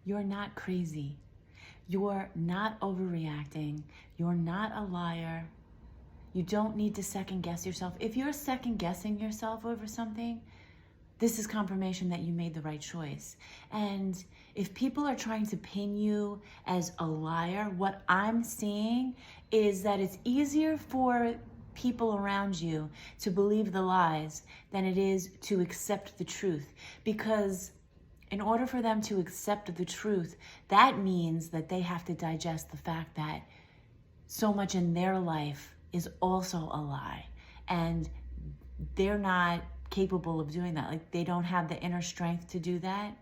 You're not crazy. You're not overreacting. You're not a liar. You don't need to second guess yourself. If you're second guessing yourself over something, this is confirmation that you made the right choice. And if people are trying to pin you as a liar, what I'm seeing is that it's easier for people around you to believe the lies than it is to accept the truth. Because in order for them to accept the truth, that means that they have to digest the fact that so much in their life is also a lie. And they're not capable of doing that. Like, they don't have the inner strength to do that.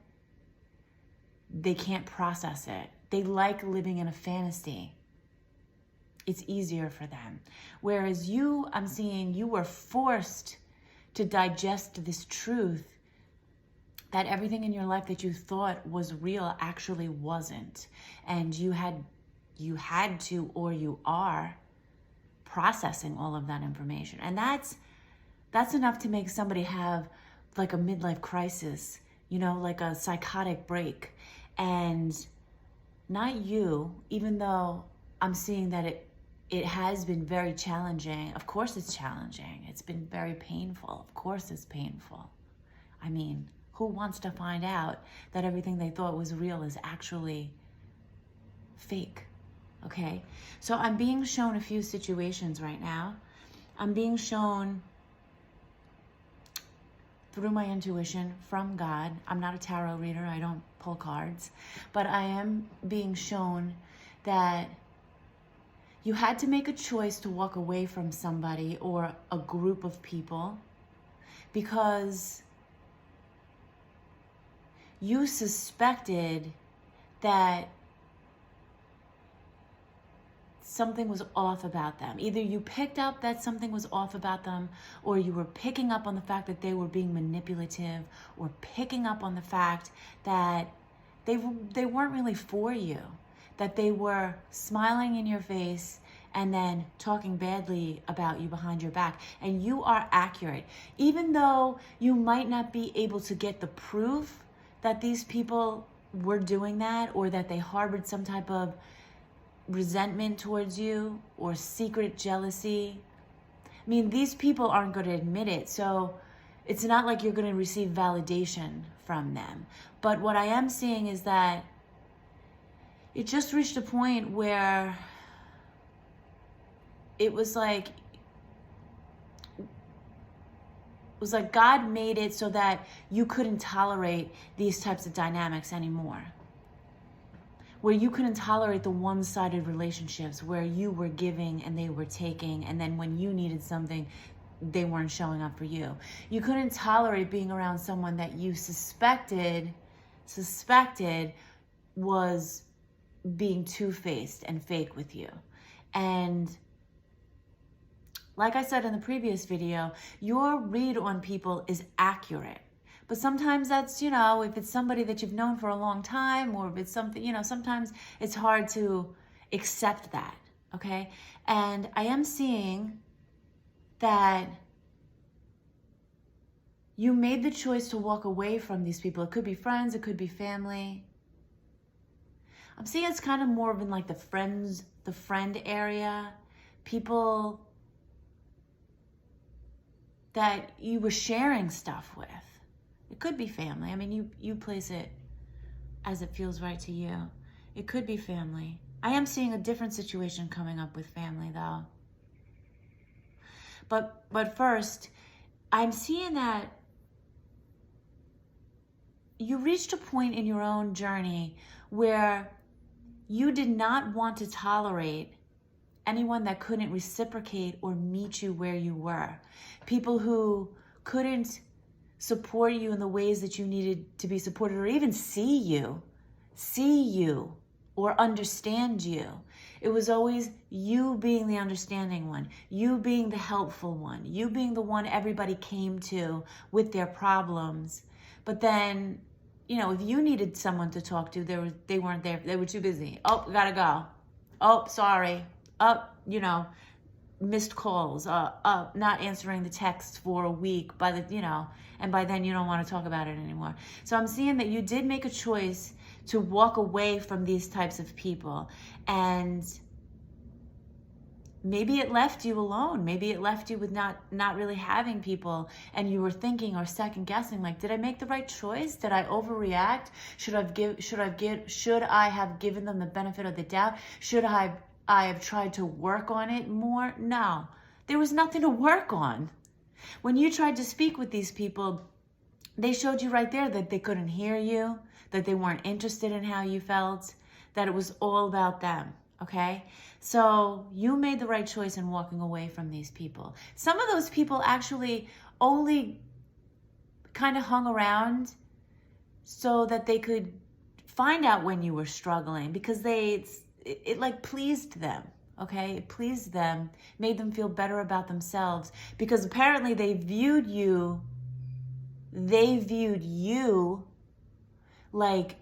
They can't process it. They like living in a fantasy. It's easier for them. Whereas you, I'm seeing you were forced to digest this truth that everything in your life that you thought was real actually wasn't. And you had to, or you are processing all of that information. And that's enough to make somebody have like a midlife crisis, like a psychotic break. And not you, even though I'm seeing that it has been very challenging. Of course it's challenging. It's been very painful. Of course it's painful. I mean, who wants to find out that everything they thought was real is actually fake? Okay? So I'm being shown a few situations right now. I'm being shown through my intuition from God. I'm not a tarot reader. I don't pull cards. But I am being shown that you had to make a choice to walk away from somebody or a group of people because you suspected that something was off about them. Either you picked up that something was off about them, or you were picking up on the fact that they were being manipulative, or picking up on the fact that they weren't really for you, that they were smiling in your face and then talking badly about you behind your back. And you are accurate. Even though you might not be able to get the proof that these people were doing that, or that they harbored some type of resentment towards you or secret jealousy. I mean, these people aren't going to admit it, so it's not like you're going to receive validation from them. But what I am seeing is that it just reached a point where it was like God made it so that you couldn't tolerate these types of dynamics anymore. Where you couldn't tolerate the one-sided relationships where you were giving and they were taking, and then when you needed something, they weren't showing up for you. You couldn't tolerate being around someone that you suspected was being two-faced and fake with you. And like I said in the previous video, your read on people is accurate. But sometimes that's, if it's somebody that you've known for a long time, or if it's something, sometimes it's hard to accept that, okay? And I am seeing that you made the choice to walk away from these people. It could be friends, it could be family. I'm seeing it's kind of more of in like the friend area. People that you were sharing stuff with. It could be family. I mean, you place it as it feels right to you. It could be family. I am seeing a different situation coming up with family though. But first, I'm seeing that you reached a point in your own journey where you did not want to tolerate anyone that couldn't reciprocate or meet you where you were. People who couldn't support you in the ways that you needed to be supported, or even see you or understand you. It was always you being the understanding one, you being the helpful one, you being the one everybody came to with their problems. But then, if you needed someone to talk to, they weren't there. They were too busy. Oh, gotta go. Oh, sorry. Oh, missed calls, not answering the text for a week and by then you don't want to talk about it anymore. So I'm seeing that you did make a choice to walk away from these types of people. And maybe it left you alone. Maybe it left you with not really having people, and you were thinking or second guessing, like, did I make the right choice? Did I overreact? Should I have given them the benefit of the doubt? Should I have tried to work on it more? No, there was nothing to work on. When you tried to speak with these people, they showed you right there that they couldn't hear you, that they weren't interested in how you felt, that it was all about them. Okay, so you made the right choice in walking away from these people. Some of those people actually only kind of hung around so that they could find out when you were struggling, because it like pleased them. Okay, it pleased them, made them feel better about themselves, because apparently they viewed you like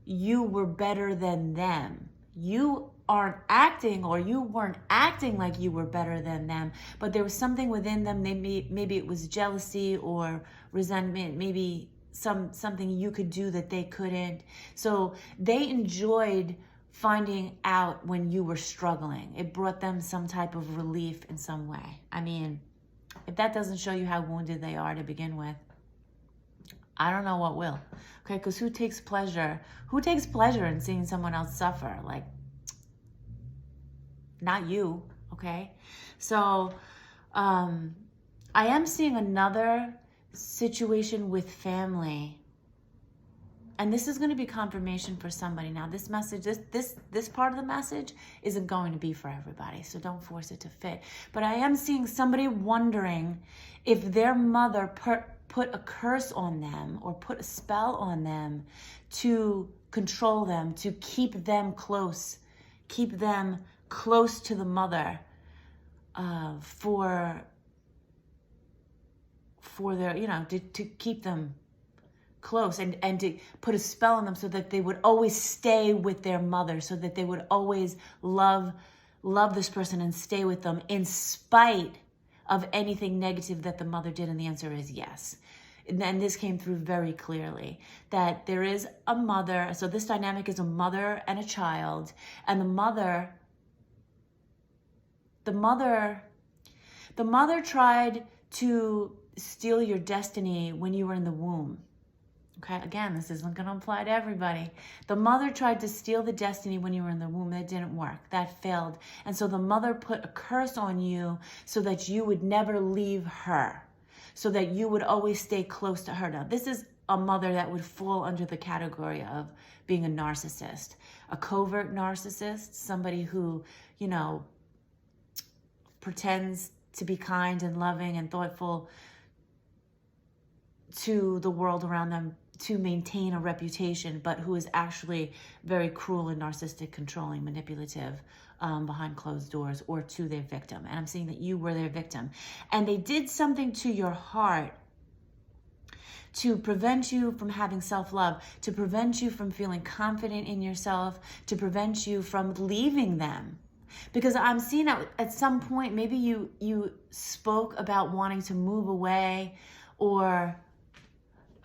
you were better than them. You aren't acting, or you weren't acting like you were better than them, but there was something within them. Maybe it was jealousy or resentment, maybe something you could do that they couldn't. So they enjoyed finding out when you were struggling. It brought them some type of relief in some way. I mean, if that doesn't show you how wounded they are to begin with, I don't know what will. Okay, because who takes pleasure in seeing someone else suffer? Like, not you. Okay, so I am seeing another situation with family, and this is going to be confirmation for somebody. Now, this message, this part of the message isn't going to be for everybody, so don't force it to fit. But I am seeing somebody wondering if their mother put a curse on them or put a spell on them to control them, to keep them close to the mother, for their, to keep them close, and to put a spell on them so that they would always stay with their mother, so that they would always love this person and stay with them in spite of anything negative that the mother did. And the answer is yes. And this came through very clearly, that there is a mother. So this dynamic is a mother and a child, and the mother tried to steal your destiny when you were in the womb. Okay, again, this isn't going to apply to everybody. The mother tried to steal the destiny when you were in the womb. That didn't work. That failed. And so the mother put a curse on you so that you would never leave her, so that you would always stay close to her. Now, this is a mother that would fall under the category of being a narcissist, a covert narcissist, somebody who, pretends to be kind and loving and thoughtful to the world around them to maintain a reputation, but who is actually very cruel and narcissistic, controlling, manipulative, behind closed doors, or to their victim. And I'm seeing that you were their victim. And they did something to your heart to prevent you from having self-love, to prevent you from feeling confident in yourself, to prevent you from leaving them. Because I'm seeing at some point, maybe you spoke about wanting to move away or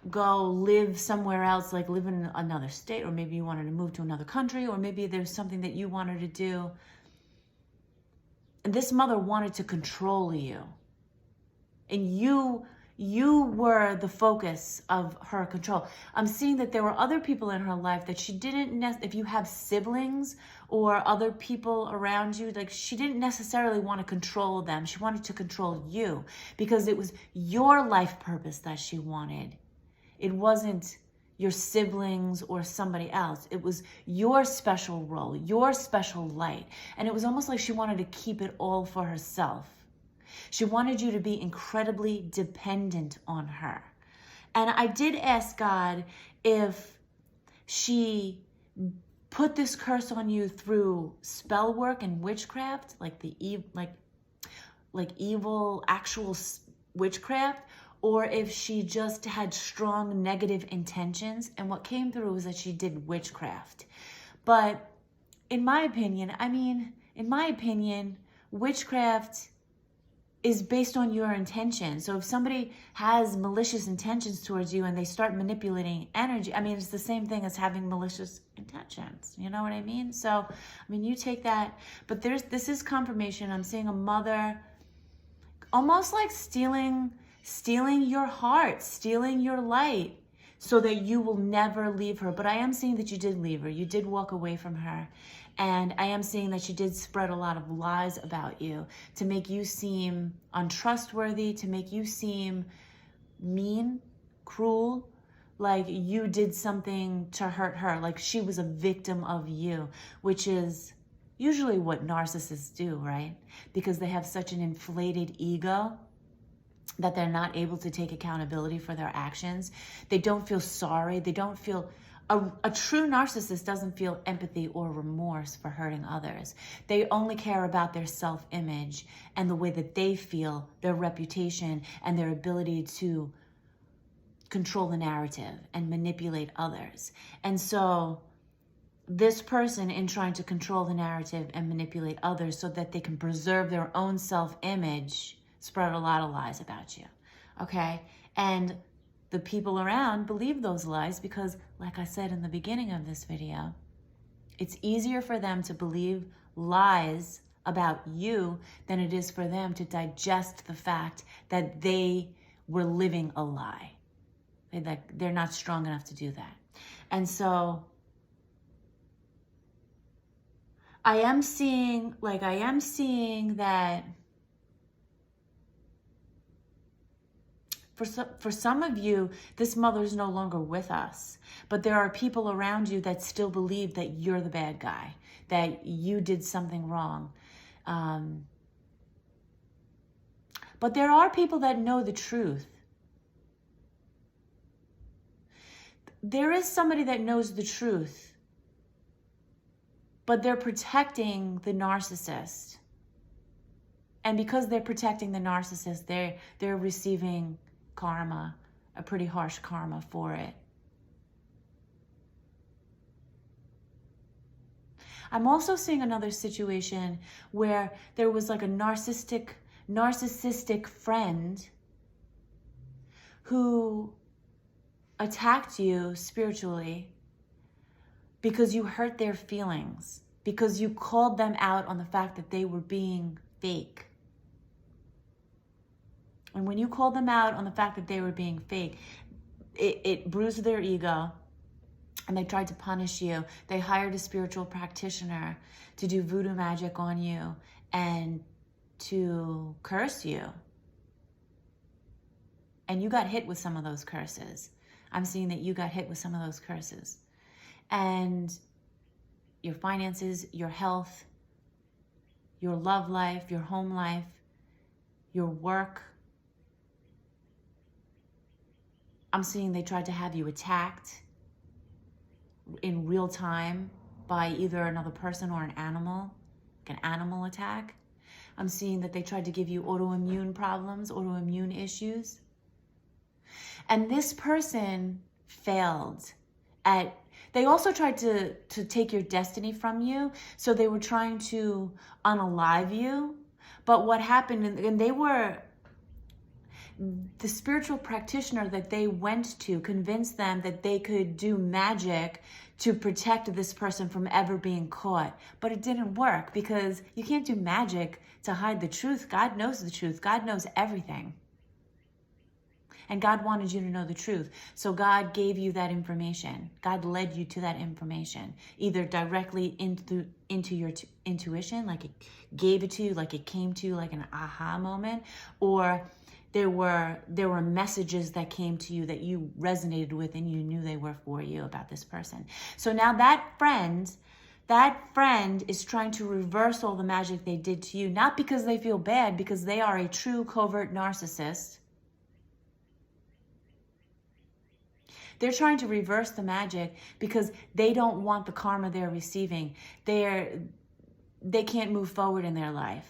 go live somewhere else, like live in another state, or maybe you wanted to move to another country, or maybe there's something that you wanted to do. And this mother wanted to control you. And you were the focus of her control. I'm seeing that there were other people in her life that she didn't, if you have siblings or other people around you, like, she didn't necessarily want to control them. She wanted to control you, because it was your life purpose that she wanted. It wasn't your siblings or somebody else. It was your special role, your special light. And it was almost like she wanted to keep it all for herself. She wanted you to be incredibly dependent on her. And I did ask God if she put this curse on you through spell work and witchcraft, like evil actual witchcraft, or if she just had strong negative intentions. And what came through was that she did witchcraft. But in my opinion, witchcraft is based on your intention. So if somebody has malicious intentions towards you and they start manipulating energy, I mean, it's the same thing as having malicious intentions. You know what I mean? So, I mean, you take that, but this is confirmation. I'm seeing a mother almost like stealing your heart, stealing your light, so that you will never leave her. But I am seeing that you did leave her. You did walk away from her. And I am seeing that she did spread a lot of lies about you to make you seem untrustworthy, to make you seem mean, cruel, like you did something to hurt her, like she was a victim of you, which is usually what narcissists do, right? Because they have such an inflated ego that they're not able to take accountability for their actions. They don't feel sorry. They don't feel... A true narcissist doesn't feel empathy or remorse for hurting others. They only care about their self-image and the way that they feel, their reputation, and their ability to control the narrative and manipulate others. And so this person, in trying to control the narrative and manipulate others so that they can preserve their own self-image, spread a lot of lies about you, okay? And the people around believe those lies because, like I said in the beginning of this video, it's easier for them to believe lies about you than it is for them to digest the fact that they were living a lie. They're not strong enough to do that. And so I am seeing that for some of you, this mother is no longer with us, but there are people around you that still believe that you're the bad guy, that you did something wrong. But there are people that know the truth. There is somebody that knows the truth, but they're protecting the narcissist. And because they're protecting the narcissist, they're receiving karma, a pretty harsh karma for it. I'm also seeing another situation where there was like a narcissistic friend who attacked you spiritually because you hurt their feelings, because you called them out on the fact that they were being fake. And when you called them out on the fact that they were being fake, it bruised their ego, and they tried to punish you. They hired a spiritual practitioner to do voodoo magic on you and to curse you. And you got hit with some of those curses. I'm seeing that you got hit with some of those curses. And your finances, your health, your love life, your home life, your work. I'm seeing they tried to have you attacked in real time by either another person or an animal, like an animal attack. I'm seeing that they tried to give you autoimmune problems, autoimmune issues. And this person failed at... They also tried to take your destiny from you, so they were trying to unalive you. But what happened, and they were... The spiritual practitioner that they went to convinced them that they could do magic to protect this person from ever being caught. But it didn't work, because you can't do magic to hide the truth. God knows the truth. God knows everything. And God wanted you to know the truth. So God gave you that information. God led you to that information, either directly into your intuition, like it gave it to you, like it came to you like an aha moment, or there were messages that came to you that you resonated with and you knew they were for you about this person. So now that friend is trying to reverse all the magic they did to you, not because they feel bad, because they are a true covert narcissist. They're trying to reverse the magic because they don't want the karma they're receiving. They can't move forward in their life.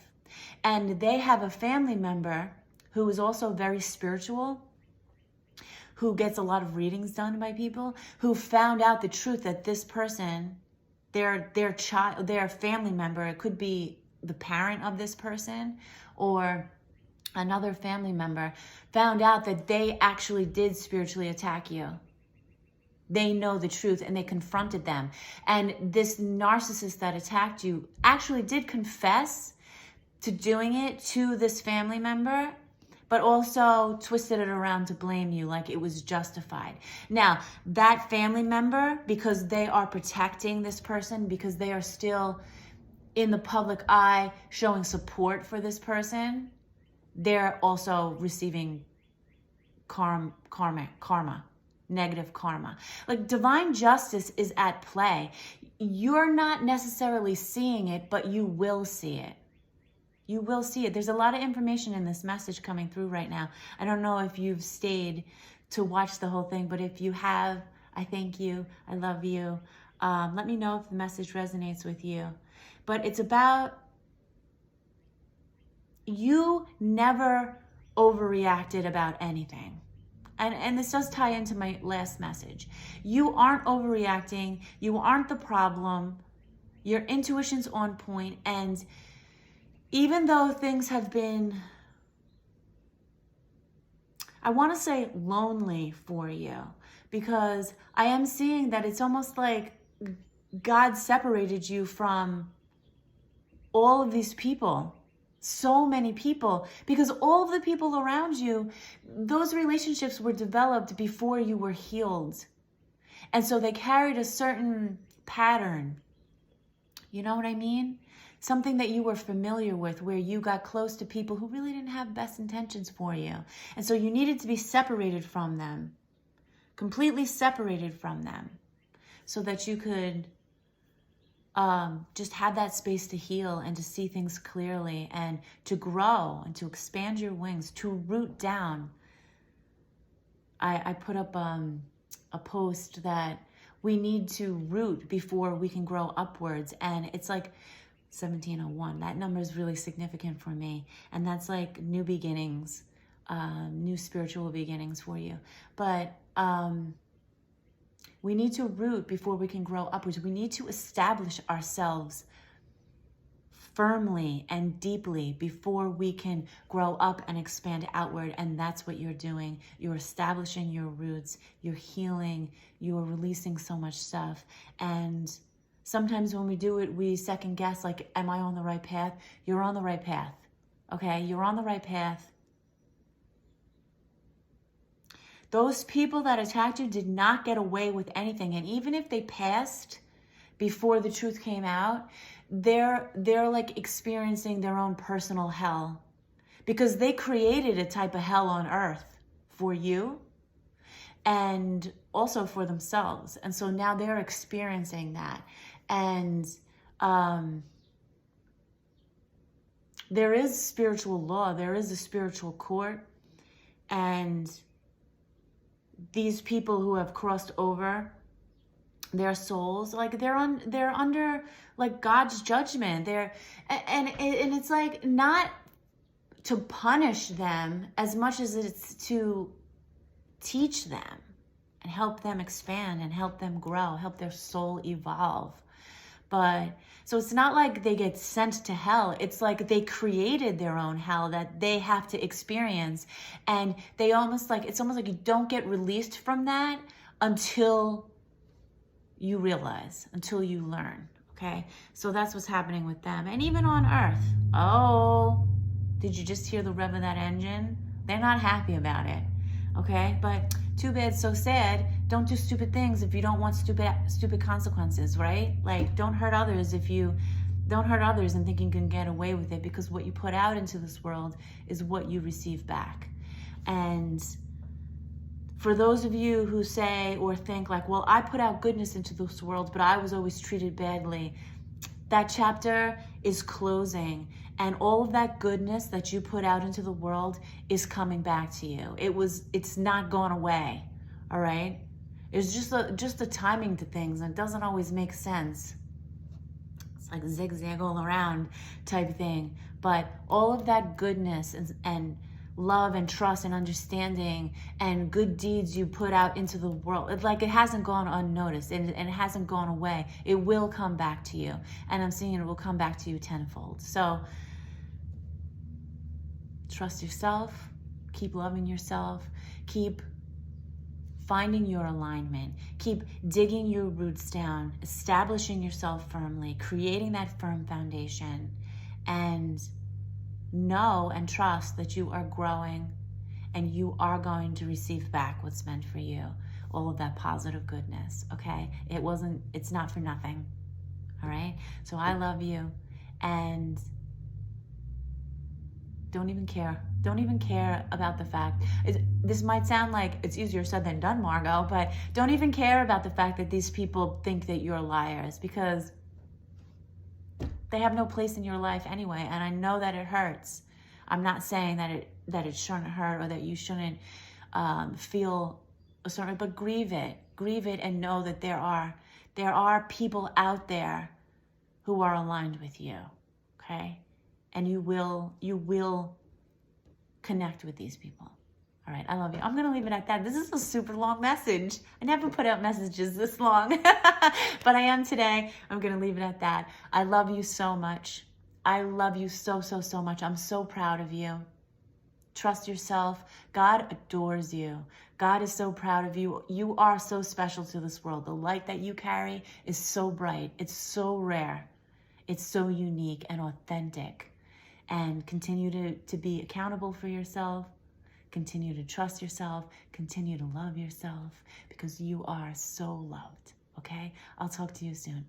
And they have a family member who is also very spiritual, who gets a lot of readings done by people, who found out the truth that this person, their child, their family member, it could be the parent of this person, or another family member found out that they actually did spiritually attack you. They know the truth and they confronted them. And this narcissist that attacked you actually did confess to doing it to this family member, but also twisted it around to blame you like it was justified. Now, that family member, because they are protecting this person, because they are still in the public eye showing support for this person, they're also receiving karma, negative karma. Like, divine justice is at play. You're not necessarily seeing it, but you will see it. You will see it. There's a lot of information in this message coming through right now. I don't know if you've stayed to watch the whole thing, but if you have, I thank you. I love you. Let me know if the message resonates with you. But it's about you never overreacted about anything. And this does tie into my last message. You aren't overreacting. You aren't the problem. Your intuition's on point. And even though things have been, I want to say lonely for you, because I am seeing that it's almost like God separated you from all of these people. So many people, because all of the people around you, those relationships were developed before you were healed. And so they carried a certain pattern. You know what I mean? Something that you were familiar with, where you got close to people who really didn't have best intentions for you. And so you needed to be separated from them, completely separated from them, so that you could just have that space to heal and to see things clearly and to grow and to expand your wings, to root down. I put up a post that we need to root before we can grow upwards. And it's like 1701. That number is really significant for me. And that's like new beginnings, new spiritual beginnings for you. But we need to root before we can grow upwards. We need to establish ourselves firmly and deeply before we can grow up and expand outward. And that's what you're doing. You're establishing your roots. You're healing. You're releasing so much stuff. And sometimes when we do it, we second guess, like, am I on the right path? You're on the right path. Okay? You're on the right path. Those people that attacked you did not get away with anything. And even if they passed before the truth came out, they're like experiencing their own personal hell, because they created a type of hell on earth for you and also for themselves. And so now they're experiencing that. And there is spiritual law. There is a spiritual court. And these people who have crossed over, their souls, like they're under like God's judgment. And it's like not to punish them as much as it's to teach them and help them expand and help them grow, help their soul evolve. But so it's not like they get sent to hell. It's like they created their own hell that they have to experience. And it's almost like you don't get released from that until you realize, until you learn. Okay? So that's what's happening with them. And even on earth. Oh, did you just hear the rev of that engine? They're not happy about it. Okay? But too bad, so sad. Don't do stupid things if you don't want stupid consequences, right? Like, don't hurt others and think you can get away with it, because what you put out into this world is what you receive back. And for those of you who say or think like, well, I put out goodness into this world, but I was always treated badly, that chapter is closing. And all of that goodness that you put out into the world is coming back to you. It's not gone away, all right? It's just a timing to things, and it doesn't always make sense. It's like zigzag all around type thing. But all of that goodness and love and trust and understanding and good deeds you put out into the world, it hasn't gone unnoticed, and it hasn't gone away. It will come back to you. And I'm seeing it will come back to you tenfold. So Trust yourself. Keep loving yourself. Keep finding your alignment. Keep digging your roots down, establishing yourself firmly, creating that firm foundation, and know and trust that you are growing and you are going to receive back what's meant for you. All of that positive goodness, okay? It's not for nothing, all right? So I love you, and don't even care. Don't even care about the fact, this might sound like it's easier said than done, Margot, but don't even care about the fact that these people think that you're liars, because they have no place in your life anyway, and I know that it hurts. I'm not saying that it shouldn't hurt or that you shouldn't feel a certain, but grieve it, and know that there are people out there who are aligned with you, okay? And you will connect with these people. All right, I love you. I'm going to leave it at that. This is a super long message. I never put out messages this long, but I am today. I'm going to leave it at that. I love you so much. I love you so, so, so much. I'm so proud of you. Trust yourself. God adores you. God is so proud of you. You are so special to this world. The light that you carry is so bright. It's so rare. It's so unique and authentic. And continue to be accountable for yourself. Continue to trust yourself. Continue to love yourself, because you are so loved. Okay? I'll talk to you soon.